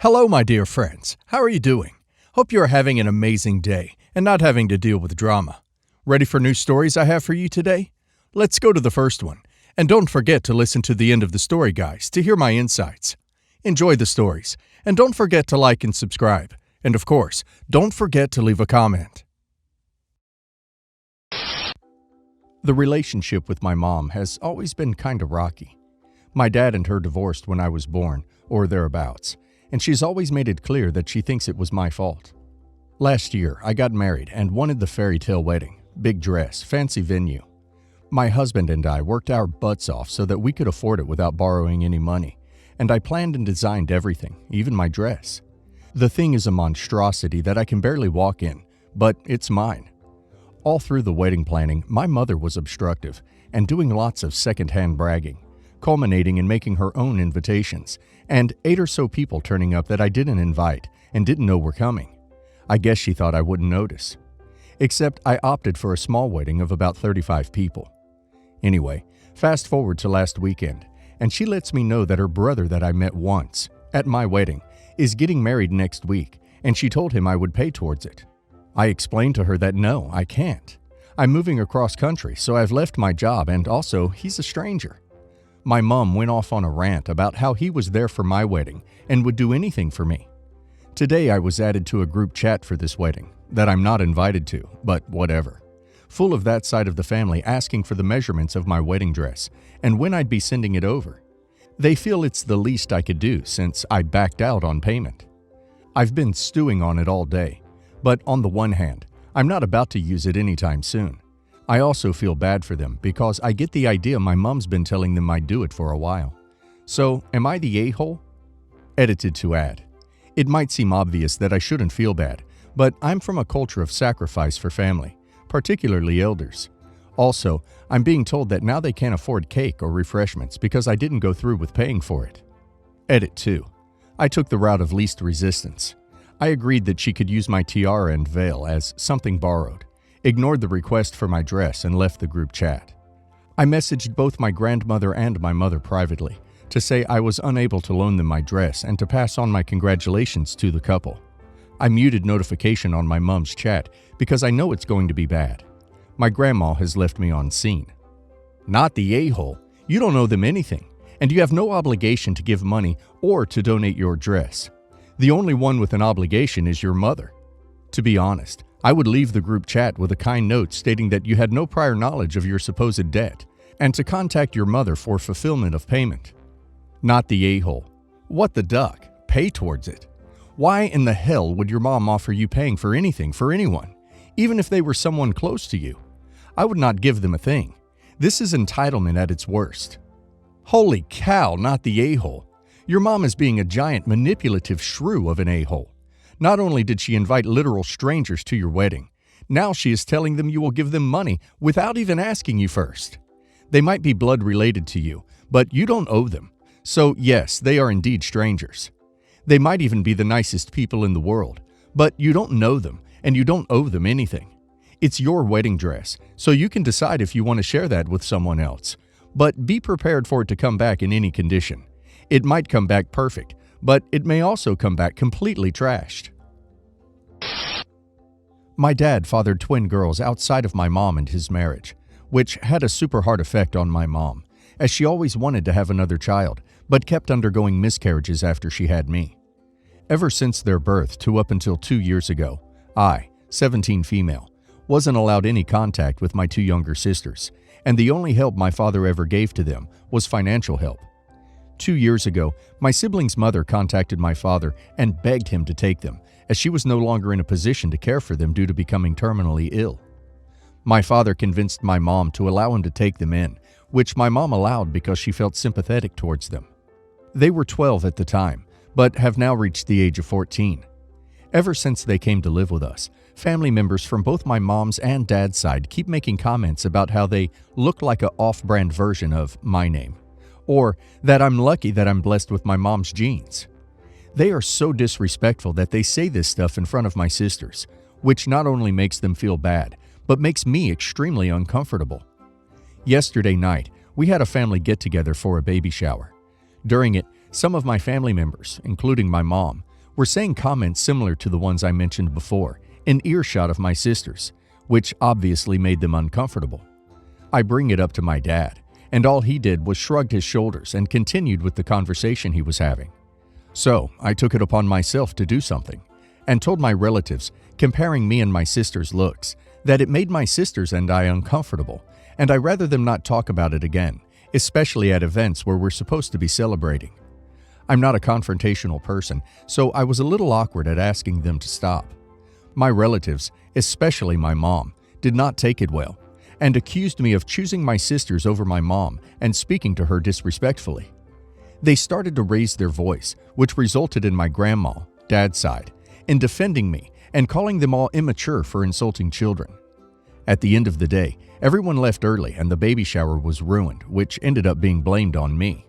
Hello, my dear friends. How are you doing? Hope you are having an amazing day and not having to deal with drama. Ready for new stories I have for you today? Let's go to the first one. And don't forget to listen to the end of the story, guys, to hear my insights. Enjoy the stories. And don't forget to like and subscribe. And of course, don't forget to leave a comment. The relationship with my mom has always been kinda rocky. My dad and her divorced when I was born, or thereabouts, and she's always made it clear that she thinks it was my fault. Last year, I got married and wanted the fairy tale wedding, big dress, fancy venue. My husband and I worked our butts off so that we could afford it without borrowing any money, and I planned and designed everything, even my dress. The thing is a monstrosity that I can barely walk in, but it's mine. All through the wedding planning, my mother was obstructive and doing lots of secondhand bragging, culminating in making her own invitations, and 8 or so people turning up that I didn't invite and didn't know were coming. I guess she thought I wouldn't notice. Except I opted for a small wedding of about 35 people. Anyway, fast forward to last weekend, and she lets me know that her brother that I met once, at my wedding, is getting married next week, and she told him I would pay towards it. I explained to her that no, I can't. I'm moving across country, so I've left my job, and also, he's a stranger. My mom went off on a rant about how he was there for my wedding and would do anything for me. Today I was added to a group chat for this wedding that I'm not invited to, but whatever. Full of that side of the family asking for the measurements of my wedding dress and when I'd be sending it over. They feel it's the least I could do since I backed out on payment. I've been stewing on it all day, but on the one hand, I'm not about to use it anytime soon. I also feel bad for them because I get the idea my mom's been telling them I'd do it for a while. So, am I the a-hole? Edited to add. It might seem obvious that I shouldn't feel bad, but I'm from a culture of sacrifice for family, particularly elders. Also, I'm being told that now they can't afford cake or refreshments because I didn't go through with paying for it. Edit 2. I took the route of least resistance. I agreed that she could use my tiara and veil as something borrowed, ignored the request for my dress, and left the group chat. I messaged both my grandmother and my mother privately to say I was unable to loan them my dress and to pass on my congratulations to the couple. I muted notification on my mom's chat because I know it's going to be bad. My grandma has left me on scene. Not the a-hole. You don't owe them anything, and you have no obligation to give money or to donate your dress. The only one with an obligation is your mother. To be honest, I would leave the group chat with a kind note stating that you had no prior knowledge of your supposed debt, and to contact your mother for fulfillment of payment. Not the a-hole. What the duck? Pay towards it. Why in the hell would your mom offer you paying for anything for anyone, even if they were someone close to you? I would not give them a thing. This is entitlement at its worst. Holy cow, not the a-hole. Your mom is being a giant manipulative shrew of an a-hole. Not only did she invite literal strangers to your wedding, now she is telling them you will give them money without even asking you first. They might be blood related to you, but you don't owe them. So yes, they are indeed strangers. They might even be the nicest people in the world, but you don't know them and you don't owe them anything. It's your wedding dress, so you can decide if you want to share that with someone else. But be prepared for it to come back in any condition. It might come back perfect, but it may also come back completely trashed. My dad fathered twin girls outside of my mom and his marriage, which had a super hard effect on my mom, as she always wanted to have another child, but kept undergoing miscarriages after she had me. Ever since their birth to up until 2 years ago, I, 17 female, wasn't allowed any contact with my 2 younger sisters, and the only help my father ever gave to them was financial help. 2 years ago, my siblings' mother contacted my father and begged him to take them, as she was no longer in a position to care for them due to becoming terminally ill. My father convinced my mom to allow him to take them in, which my mom allowed because she felt sympathetic towards them. They were 12 at the time, but have now reached the age of 14. Ever since they came to live with us, family members from both my mom's and dad's side keep making comments about how they look like a off-brand version of my name, or that I'm lucky that I'm blessed with my mom's genes. They are so disrespectful that they say this stuff in front of my sisters, which not only makes them feel bad, but makes me extremely uncomfortable. Yesterday night, we had a family get-together for a baby shower. During it, some of my family members, including my mom, were saying comments similar to the ones I mentioned before, in earshot of my sisters, which obviously made them uncomfortable. I bring it up to my dad, and all he did was shrugged his shoulders and continued with the conversation he was having. So I took it upon myself to do something, and told my relatives, comparing me and my sister's looks, that it made my sisters and I uncomfortable, and I'd rather them not talk about it again, especially at events where we're supposed to be celebrating. I'm not a confrontational person, so I was a little awkward at asking them to stop. My relatives, especially my mom, did not take it well, and accused me of choosing my sisters over my mom and speaking to her disrespectfully. They started to raise their voice, which resulted in my grandma, dad's side, in defending me and calling them all immature for insulting children. At the end of the day, everyone left early and the baby shower was ruined, which ended up being blamed on me.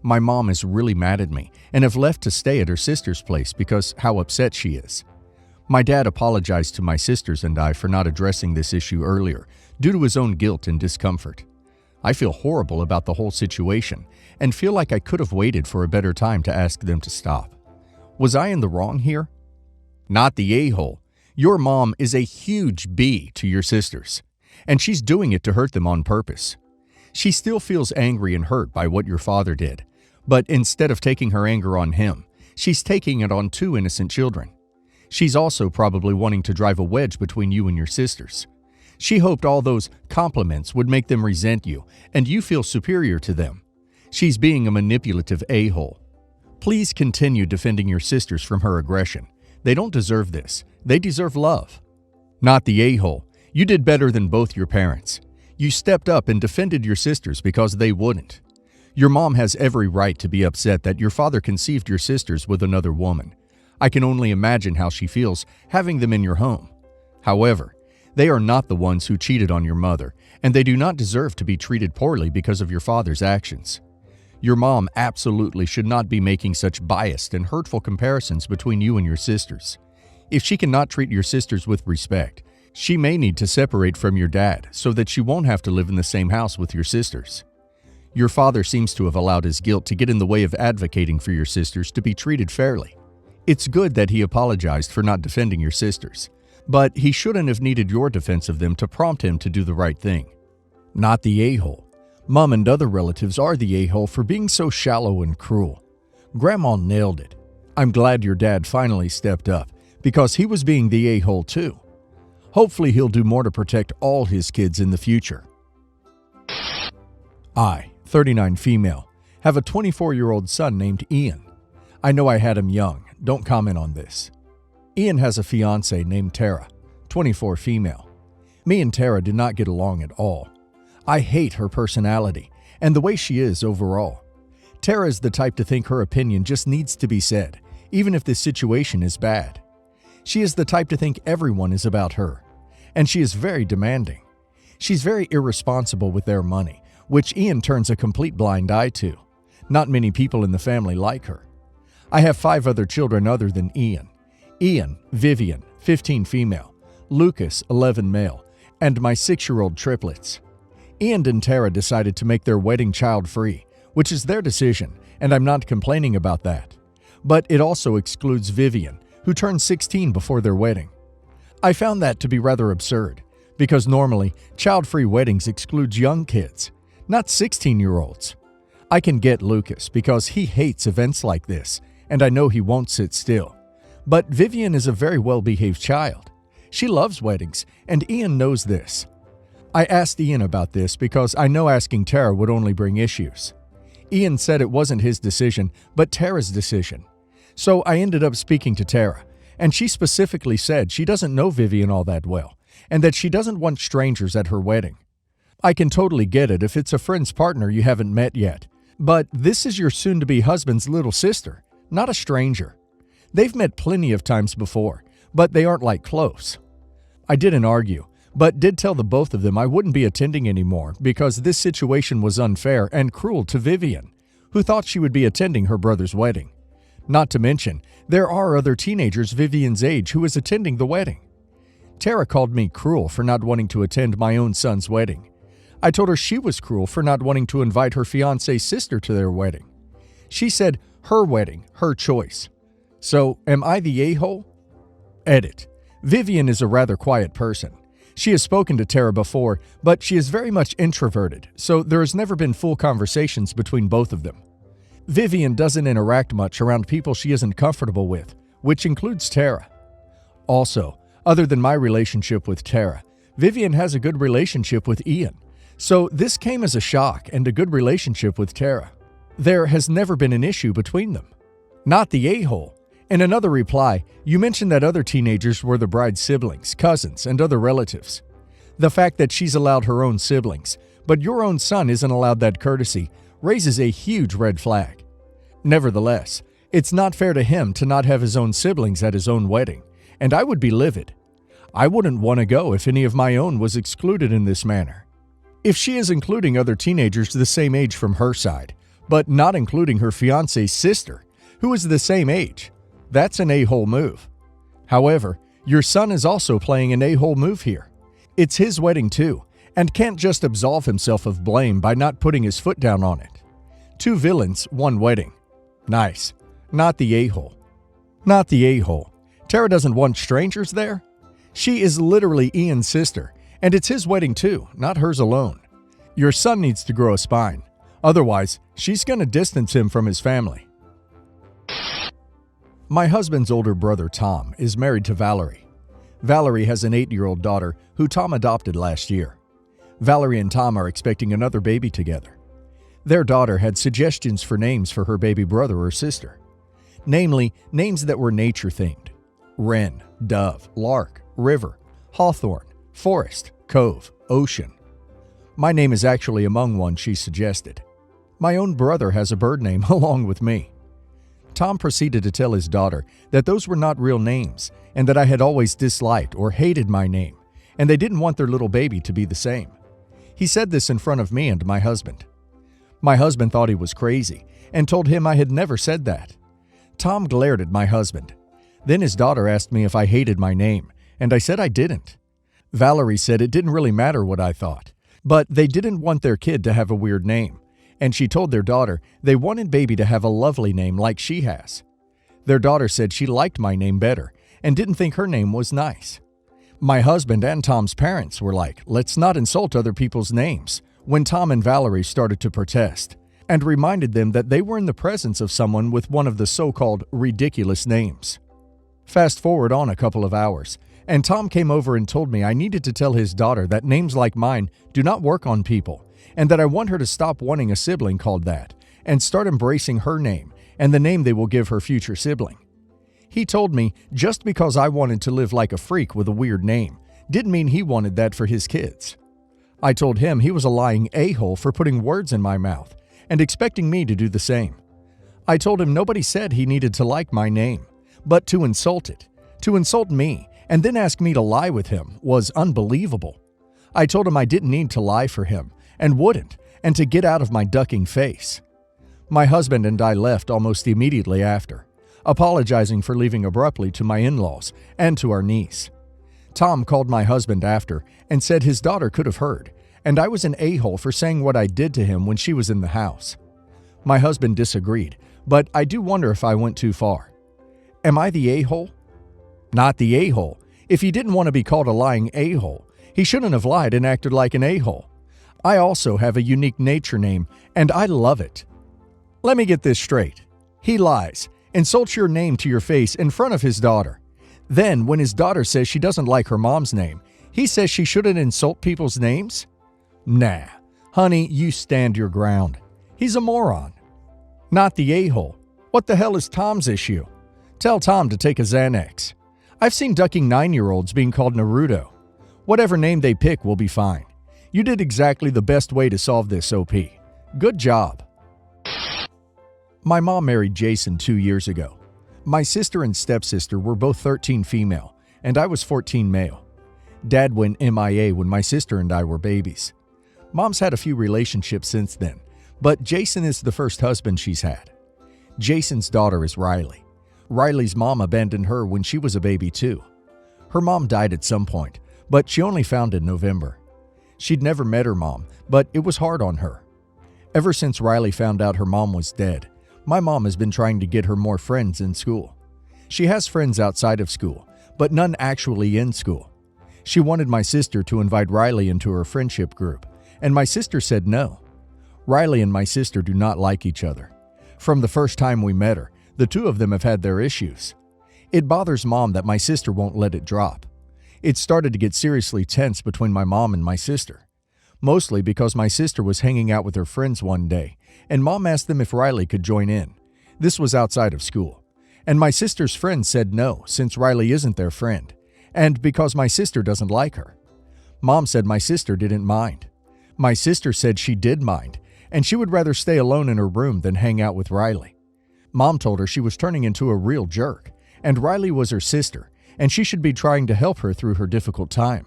My mom is really mad at me and have left to stay at her sister's place because how upset she is. My dad apologized to my sisters and I for not addressing this issue earlier due to his own guilt and discomfort. I feel horrible about the whole situation and feel like I could have waited for a better time to ask them to stop. Was I in the wrong here? Not the a-hole. Your mom is a huge B to your sisters, and she's doing it to hurt them on purpose. She still feels angry and hurt by what your father did, but instead of taking her anger on him, she's taking it on two innocent children. She's also probably wanting to drive a wedge between you and your sisters. She hoped all those compliments would make them resent you and you feel superior to them. She's being a manipulative a-hole. Please continue defending your sisters from her aggression. They don't deserve this. They deserve love. Not the a-hole. You did better than both your parents. You stepped up and defended your sisters because they wouldn't. Your mom has every right to be upset that your father conceived your sisters with another woman. I can only imagine how she feels having them in your home. However, they are not the ones who cheated on your mother, and they do not deserve to be treated poorly because of your father's actions. Your mom absolutely should not be making such biased and hurtful comparisons between you and your sisters. If she cannot treat your sisters with respect, she may need to separate from your dad so that she won't have to live in the same house with your sisters. Your father seems to have allowed his guilt to get in the way of advocating for your sisters to be treated fairly. It's good that he apologized for not defending your sisters, but he shouldn't have needed your defense of them to prompt him to do the right thing. Not the a-hole. Mom and other relatives are the a-hole for being so shallow and cruel. Grandma nailed it. I'm glad your dad finally stepped up because he was being the a-hole too. Hopefully he'll do more to protect all his kids in the future. I, 39 female, have a 24-year-old son named Ian. I know I had him young. Don't comment on this. Ian has a fiancée named Tara, 24 female. Me and Tara did not get along at all. I hate her personality and the way she is overall. Tara is the type to think her opinion just needs to be said, even if the situation is bad. She is the type to think everyone is about her, and she is very demanding. She's very irresponsible with their money, which Ian turns a complete blind eye to. Not many people in the family like her. I have 5 other children other than Ian. Ian, Vivian, 15 female, Lucas, 11 male, and my 6-year-old triplets. Ian and Tara decided to make their wedding child-free, which is their decision, and I'm not complaining about that. But it also excludes Vivian, who turned 16 before their wedding. I found that to be rather absurd, because normally, child-free weddings excludes young kids, not 16-year-olds. I can get Lucas because he hates events like this, and I know he won't sit still. But Vivian is a very well-behaved child. She loves weddings, and Ian knows this. I asked Ian about this because I know asking Tara would only bring issues. Ian said it wasn't his decision, but Tara's decision. So I ended up speaking to Tara, and she specifically said she doesn't know Vivian all that well, and that she doesn't want strangers at her wedding. I can totally get it if it's a friend's partner you haven't met yet, but this is your soon-to-be husband's little sister, not a stranger. They've met plenty of times before, but they aren't like close. I didn't argue, but did tell the both of them I wouldn't be attending anymore because this situation was unfair and cruel to Vivian, who thought she would be attending her brother's wedding. Not to mention, there are other teenagers Vivian's age who is attending the wedding. Tara called me cruel for not wanting to attend my own son's wedding. I told her she was cruel for not wanting to invite her fiancé's sister to their wedding. She said her wedding, her choice. So, am I the a-hole? Edit. Vivian is a rather quiet person. She has spoken to Tara before, but she is very much introverted, so there has never been full conversations between both of them. Vivian doesn't interact much around people she isn't comfortable with, which includes Tara. Also, other than my relationship with Tara, Vivian has a good relationship with Ian, so this came as a shock and a good relationship with Tara. There has never been an issue between them. Not the a-hole. In another reply, you mentioned that other teenagers were the bride's siblings, cousins, and other relatives. The fact that she's allowed her own siblings, but your own son isn't allowed that courtesy, raises a huge red flag. Nevertheless, it's not fair to him to not have his own siblings at his own wedding, and I would be livid. I wouldn't want to go if any of my own was excluded in this manner. If she is including other teenagers the same age from her side, but not including her fiancé's sister, who is the same age, that's an a-hole move. However, your son is also playing an a-hole move here. It's his wedding too, and can't just absolve himself of blame by not putting his foot down on it. Two villains, one wedding. Nice. Not the a-hole. Not the a-hole. Tara doesn't want strangers there? She is literally Ian's sister, and it's his wedding too, not hers alone. Your son needs to grow a spine. Otherwise, she's going to distance him from his family. My husband's older brother, Tom, is married to Valerie. Valerie has an 8-year-old daughter who Tom adopted last year. Valerie and Tom are expecting another baby together. Their daughter had suggestions for names for her baby brother or sister. Namely, names that were nature-themed. Wren, dove, lark, river, hawthorn, forest, cove, ocean. My name is actually among one she suggested. My own brother has a bird name along with me. Tom proceeded to tell his daughter that those were not real names and that I had always disliked or hated my name, and they didn't want their little baby to be the same. He said this in front of me and my husband. My husband thought he was crazy and told him I had never said that. Tom glared at my husband. Then his daughter asked me if I hated my name, and I said I didn't. Valerie said it didn't really matter what I thought, but they didn't want their kid to have a weird name, and she told their daughter they wanted baby to have a lovely name like she has. Their daughter said she liked my name better and didn't think her name was nice. My husband and Tom's parents were like, let's not insult other people's names, when Tom and Valerie started to protest, and reminded them that they were in the presence of someone with one of the so-called ridiculous names. Fast forward on a couple of hours, and Tom came over and told me I needed to tell his daughter that names like mine do not work on people, and that I want her to stop wanting a sibling called that, and start embracing her name and the name they will give her future sibling. He told me just because I wanted to live like a freak with a weird name didn't mean he wanted that for his kids. I told him he was a lying a-hole for putting words in my mouth and expecting me to do the same. I told him nobody said he needed to like my name, but to insult it, to insult me, and then ask me to lie with him was unbelievable. I told him I didn't need to lie for him, and wouldn't, and to get out of my ducking face. My husband and I left almost immediately after, apologizing for leaving abruptly to my in-laws and to our niece. Tom called my husband after and said his daughter could have heard, and I was an a-hole for saying what I did to him when she was in the house. My husband disagreed, but I do wonder if I went too far. Am I the a-hole? Not the a-hole. If he didn't want to be called a lying a-hole, he shouldn't have lied and acted like an a-hole. I also have a unique nature name, and I love it. Let me get this straight. He lies, insults your name to your face in front of his daughter. Then, when his daughter says she doesn't like her mom's name, he says she shouldn't insult people's names? Nah. Honey, you stand your ground. He's a moron. Not the a-hole. What the hell is Tom's issue? Tell Tom to take a Xanax. I've seen ducking 9-year-olds being called Naruto. Whatever name they pick will be fine. You did exactly the best way to solve this, OP. Good job. My mom married Jason 2 years ago. My sister and stepsister were both 13 female, and I was 14 male. Dad went MIA when my sister and I were babies. Mom's had a few relationships since then, but Jason is the first husband she's had. Jason's daughter is Riley. Riley's mom abandoned her when she was a baby too. Her mom died at some point, but she only found in November. She'd never met her mom, but it was hard on her. Ever since Riley found out her mom was dead, my mom has been trying to get her more friends in school. She has friends outside of school, but none actually in school. She wanted my sister to invite Riley into her friendship group, and my sister said no. Riley and my sister do not like each other. From the first time we met her, the two of them have had their issues. It bothers Mom that my sister won't let it drop. It started to get seriously tense between my mom and my sister. Mostly because my sister was hanging out with her friends one day, and Mom asked them if Riley could join in. This was outside of school. And my sister's friends said no, since Riley isn't their friend, and because my sister doesn't like her. Mom said my sister didn't mind. My sister said she did mind, and she would rather stay alone in her room than hang out with Riley. Mom told her she was turning into a real jerk, and Riley was her sister, and she should be trying to help her through her difficult time.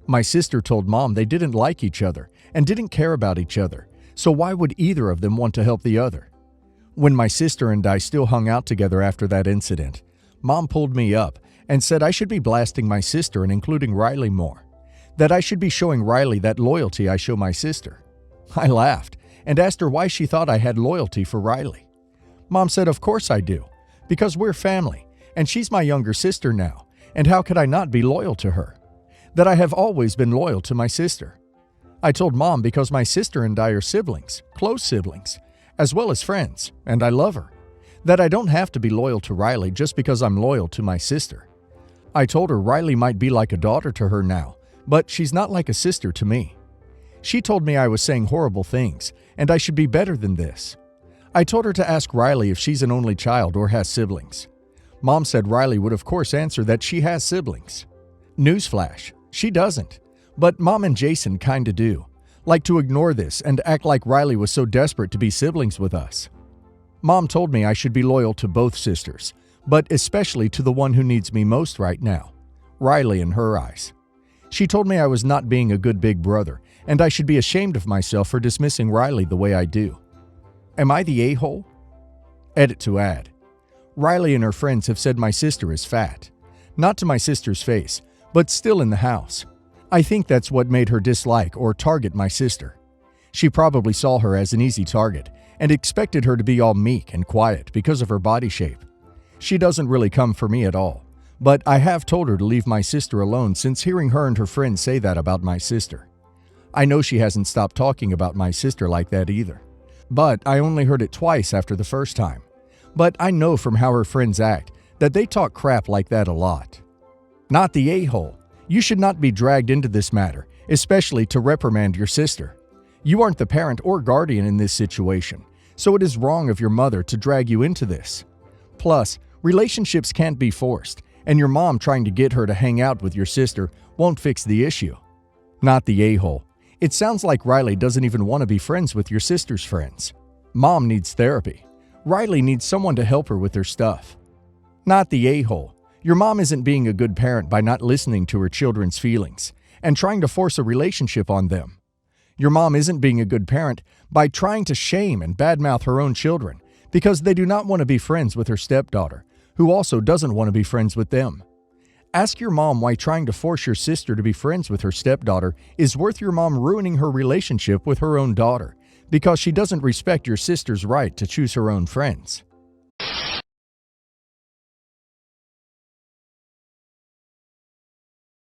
My sister told Mom they didn't like each other and didn't care about each other, so why would either of them want to help the other? When my sister and I still hung out together after that incident, Mom pulled me up and said I should be blasting my sister and including Riley more, that I should be showing Riley that loyalty I show my sister. I laughed and asked her why she thought I had loyalty for Riley. Mom said of course I do, because we're family, and she's my younger sister now, and how could I not be loyal to her? That I have always been loyal to my sister. I told Mom because my sister and I are siblings, close siblings, as well as friends, and I love her. That I don't have to be loyal to Riley just because I'm loyal to my sister. I told her Riley might be like a daughter to her now, but she's not like a sister to me. She told me I was saying horrible things, and I should be better than this. I told her to ask Riley if she's an only child or has siblings. Mom said Riley would of course answer that she has siblings. Newsflash, she doesn't. But Mom and Jason kinda do. Like to ignore this and act like Riley was so desperate to be siblings with us. Mom told me I should be loyal to both sisters, but especially to the one who needs me most right now, Riley in her eyes. She told me I was not being a good big brother, and I should be ashamed of myself for dismissing Riley the way I do. Am I the a-hole? Edit to add. Riley and her friends have said my sister is fat. Not to my sister's face, but still in the house. I think that's what made her dislike or target my sister. She probably saw her as an easy target and expected her to be all meek and quiet because of her body shape. She doesn't really come for me at all, but I have told her to leave my sister alone since hearing her and her friends say that about my sister. I know she hasn't stopped talking about my sister like that either, but I only heard it twice after the first time. But I know from how her friends act that they talk crap like that a lot. Not the a-hole. You should not be dragged into this matter, especially to reprimand your sister. You aren't the parent or guardian in this situation, so it is wrong of your mother to drag you into this. Plus, relationships can't be forced, and your mom trying to get her to hang out with your sister won't fix the issue. Not the a-hole. It sounds like Riley doesn't even want to be friends with your sister's friends. Mom needs therapy. Riley needs someone to help her with her stuff. Not the a-hole. Your mom isn't being a good parent by not listening to her children's feelings and trying to force a relationship on them. Your mom isn't being a good parent by trying to shame and badmouth her own children because they do not want to be friends with her stepdaughter, who also doesn't want to be friends with them. Ask your mom why trying to force your sister to be friends with her stepdaughter is worth your mom ruining her relationship with her own daughter because she doesn't respect your sister's right to choose her own friends.